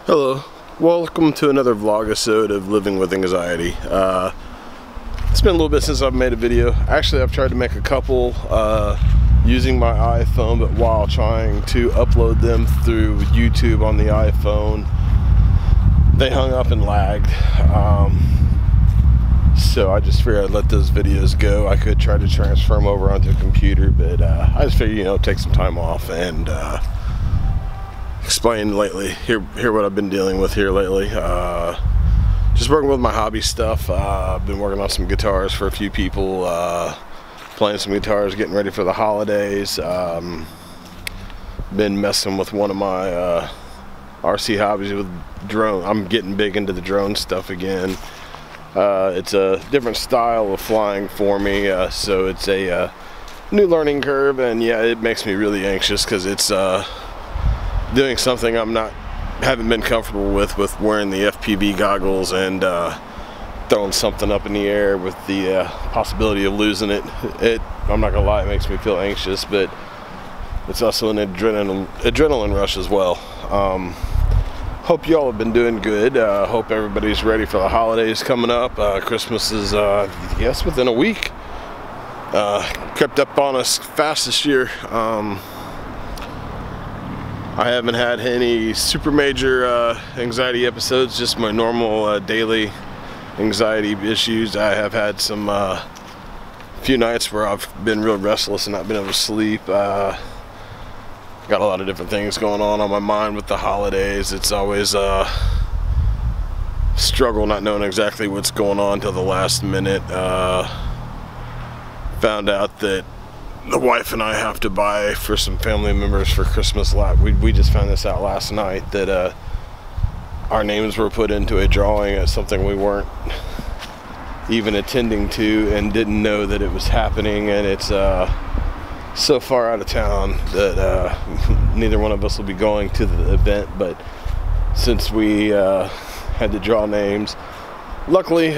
Hello, welcome to another vlogisode of Living with Anxiety. It's been a little bit since I've made a video. Actually, I've tried to make a couple using my iPhone, but while trying to upload them through YouTube on the iPhone, they hung up and lagged. So I just figured I'd let those videos go. I could try to transfer them over onto a computer, but I just figured, take some time off and explain hear what I've been dealing with here lately. Just working with my hobby stuff. I've been working on some guitars for a few people, playing some guitars, getting ready for the holidays. Been messing with one of my RC hobbies with drone. I'm getting big into the drone stuff again. It's a different style of flying for me, so it's a new learning curve, and yeah, it makes me really anxious because it's doing something haven't been comfortable with wearing the FPV goggles and throwing something up in the air with the possibility of losing it. I'm not gonna lie, it makes me feel anxious, but it's also an adrenaline rush as well. Hope y'all have been doing good. Hope everybody's ready for the holidays coming up. Christmas is, yes, within a week. Crept up on us fast this year. I haven't had any super major anxiety episodes, just my normal daily anxiety issues. I have had some few nights where I've been real restless and not been able to sleep. Got a lot of different things going on my mind with the holidays. It's always a struggle not knowing exactly what's going on till the last minute. Found out that the wife and I have to buy for some family members for Christmas. We just found this out last night, that our names were put into a drawing at something we weren't even attending to and didn't know that it was happening, and it's so far out of town that neither one of us will be going to the event. But since we had to draw names, luckily,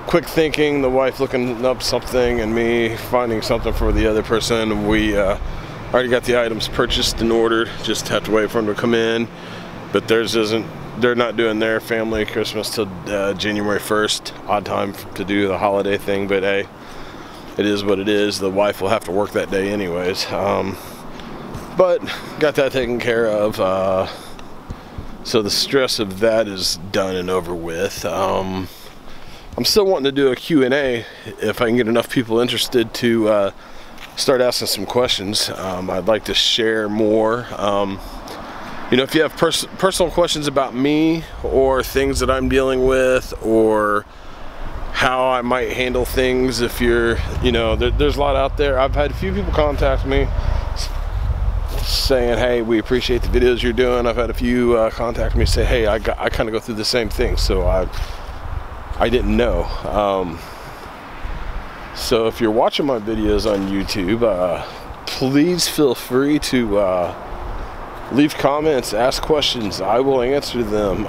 quick thinking, the wife looking up something and me finding something for the other person, we already got the items purchased and ordered. Just have to wait for them to come in. But they're not doing their family Christmas till January 1st. Odd time to do the holiday thing, but hey, it is what it is. The wife will have to work that day anyways. But got that taken care of. So the stress of that is done and over with. I'm still wanting to do a Q&A if I can get enough people interested to start asking some questions. I'd like to share more. If you have personal questions about me or things that I'm dealing with, or how I might handle things, if you're, there's a lot out there. I've had a few people contact me saying, hey, we appreciate the videos you're doing. I've had a few contact me say, hey, I kind of go through the same thing, so I didn't know. So if you're watching my videos on YouTube, please feel free to leave comments, ask questions. I will answer them.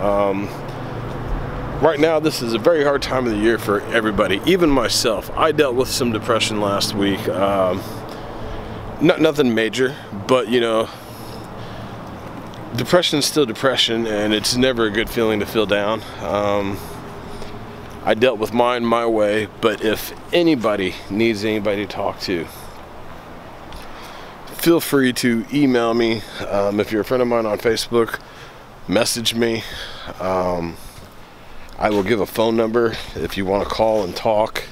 Right now, this is a very hard time of the year for everybody, even myself. I dealt with some depression last week. Nothing major, but depression is still depression, and it's never a good feeling to feel down. I dealt with mine my way, but if anybody needs anybody to talk to, feel free to email me. If you're a friend of mine on Facebook, message me. I will give a phone number if you want to call and talk.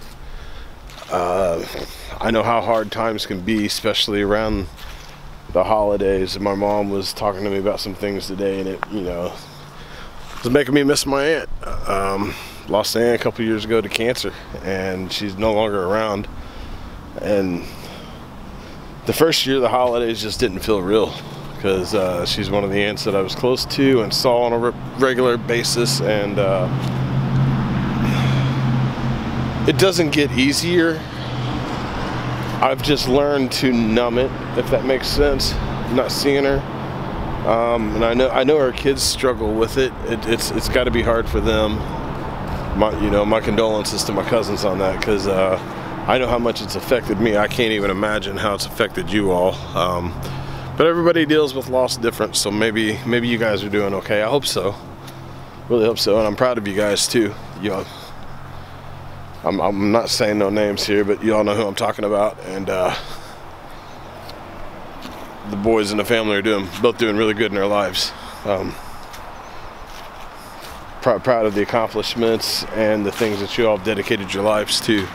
I know how hard times can be, especially around the holidays. My mom was talking to me about some things today, and it, was making me miss my aunt. Lost an aunt a couple years ago to cancer, and she's no longer around. And the first year, the holidays just didn't feel real, because she's one of the aunts that I was close to and saw on a regular basis, and it doesn't get easier. I've just learned to numb it, if that makes sense. Not seeing her, and I know her kids struggle with it. It's got to be hard for them. My condolences to my cousins on that, because I know how much it's affected me. I can't even imagine how it's affected you all. But everybody deals with loss different, so maybe you guys are doing okay. I hope so. Really hope so, and I'm proud of you guys too. I'm not saying no names here, but you all know who I'm talking about, and the boys in the family are both doing really good in their lives. Proud of the accomplishments and the things that you all have dedicated your lives to.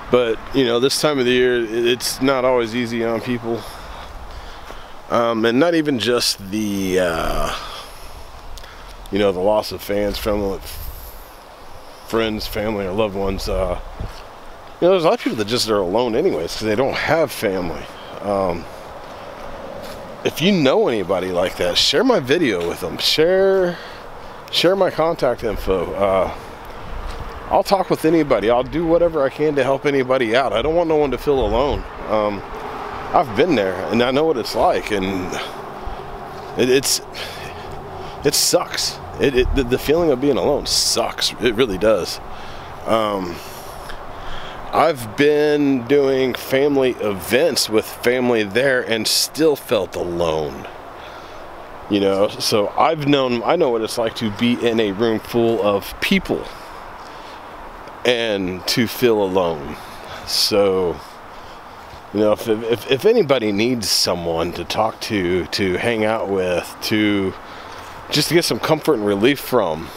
But you know, this time of the year, it's not always easy on people, and not even just the you know, the loss of fans, friends, family, or loved ones. You know, there's a lot of people that just are alone anyways because they don't have family. If you know anybody like that, share my video with them. Share my contact info. I'll talk with anybody. I'll do whatever I can to help anybody out. I don't want no one to feel alone. I've been there and I know what it's like, and it sucks. The feeling of being alone sucks. It really does. I've been doing family events with family there and still felt alone. You know, so I know what it's like to be in a room full of people and to feel alone. So, you know, if anybody needs someone to talk to hang out with, just to get some comfort and relief from,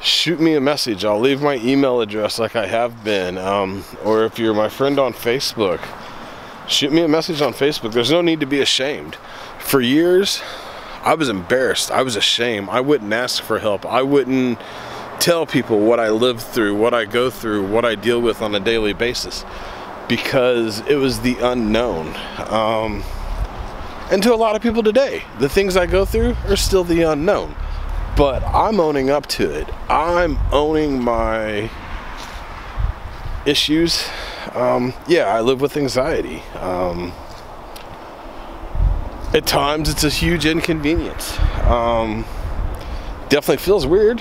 shoot me a message. I'll leave my email address like I have been, or if you're my friend on Facebook, shoot me a message on Facebook. There's no need to be ashamed. For years, I was embarrassed. I was ashamed. I wouldn't ask for help. I wouldn't tell people what I live through, what I go through, what I deal with on a daily basis, because it was the unknown. And to a lot of people today, the things I go through are still the unknown. But I'm owning up to it. I'm owning my issues. Yeah, I live with anxiety. At times it's a huge inconvenience. Definitely feels weird.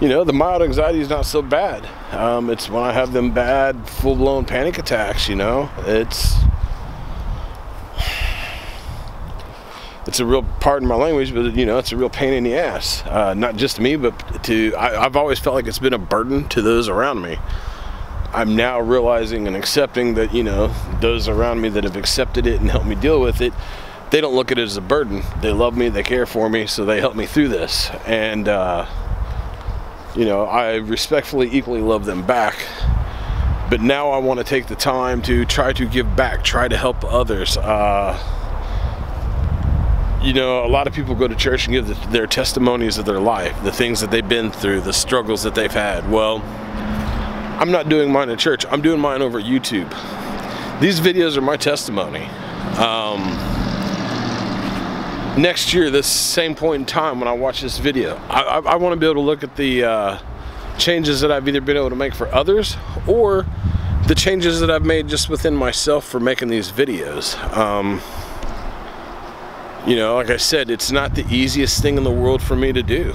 You know, the mild anxiety is not so bad. It's when I have them bad, full-blown panic attacks, you know. It's a real, pardon my language, but you know, it's a real pain in the ass. Not just to me, but I've always felt like it's been a burden to those around me. I'm now realizing and accepting that, you know, those around me that have accepted it and helped me deal with it, they don't look at it as a burden. They love me, they care for me, so they help me through this. And, you know, I respectfully equally love them back. But now I want to take the time to try to give back, try to help others. You know, a lot of people go to church and give their testimonies of their life, the things that they've been through, the struggles that they've had. Well, I'm not doing mine in church. I'm doing mine over YouTube. These videos are my testimony. Next year, this same point in time when I watch this video, I want to be able to look at the changes that I've either been able to make for others or the changes that I've made just within myself for making these videos. You know, like I said, it's not the easiest thing in the world for me to do.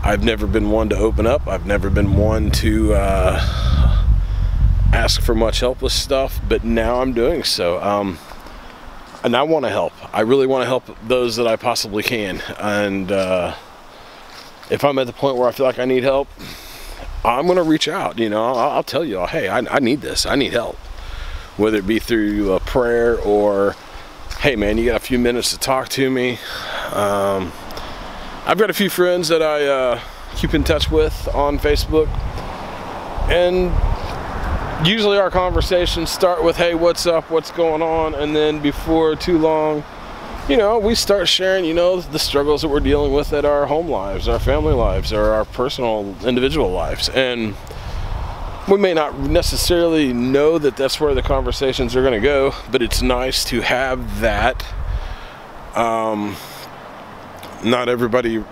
I've never been one to open up. I've never been one to ask for much help with stuff, but now I'm doing so. And I want to help. I really want to help those that I possibly can. And if I'm at the point where I feel like I need help, I'm going to reach out. You know, I'll tell you all, hey, I need this. I need help. Whether it be through a prayer or, hey man, you got a few minutes to talk to me. I've got a few friends that I keep in touch with on Facebook, and usually our conversations start with, hey, what's up, what's going on, and then before too long, you know, we start sharing, you know, the struggles that we're dealing with at our home lives, our family lives, or our personal individual lives. And we may not necessarily know that that's where the conversations are going to go, but it's nice to have that. Not everybody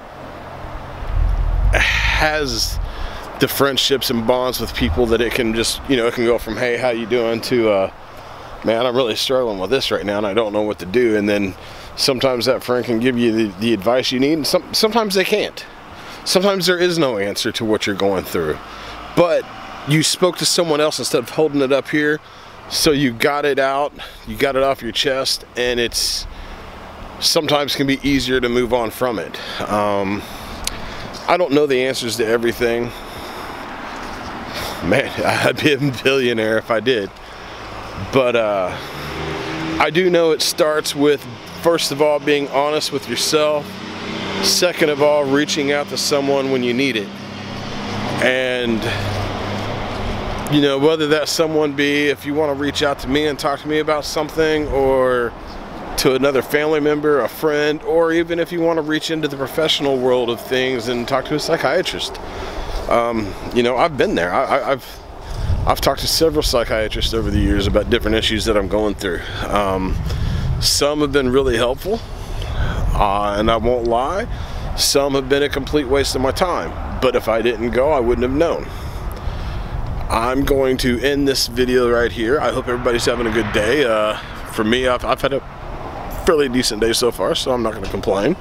has the friendships and bonds with people that it can just, you know, it can go from, hey, how you doing, to man, I'm really struggling with this right now and I don't know what to do. And then sometimes that friend can give you the advice you need, and sometimes they can't. Sometimes there is no answer to what you're going through. But you spoke to someone else instead of holding it up here. So you got it out, you got it off your chest, and it's sometimes can be easier to move on from it. I don't know the answers to everything. Man, I'd be a billionaire if I did. But I do know it starts with, first of all, being honest with yourself. Second of all, reaching out to someone when you need it. And you know, whether that someone be, if you want to reach out to me and talk to me about something, or to another family member, a friend, or even if you want to reach into the professional world of things and talk to a psychiatrist. You know, I've been there. I've talked to several psychiatrists over the years about different issues that I'm going through. Some have been really helpful, and I won't lie. Some have been a complete waste of my time. But if I didn't go, I wouldn't have known. I'm going to end this video right here. I hope everybody's having a good day. For me, I've had a fairly decent day so far, so I'm not going to complain.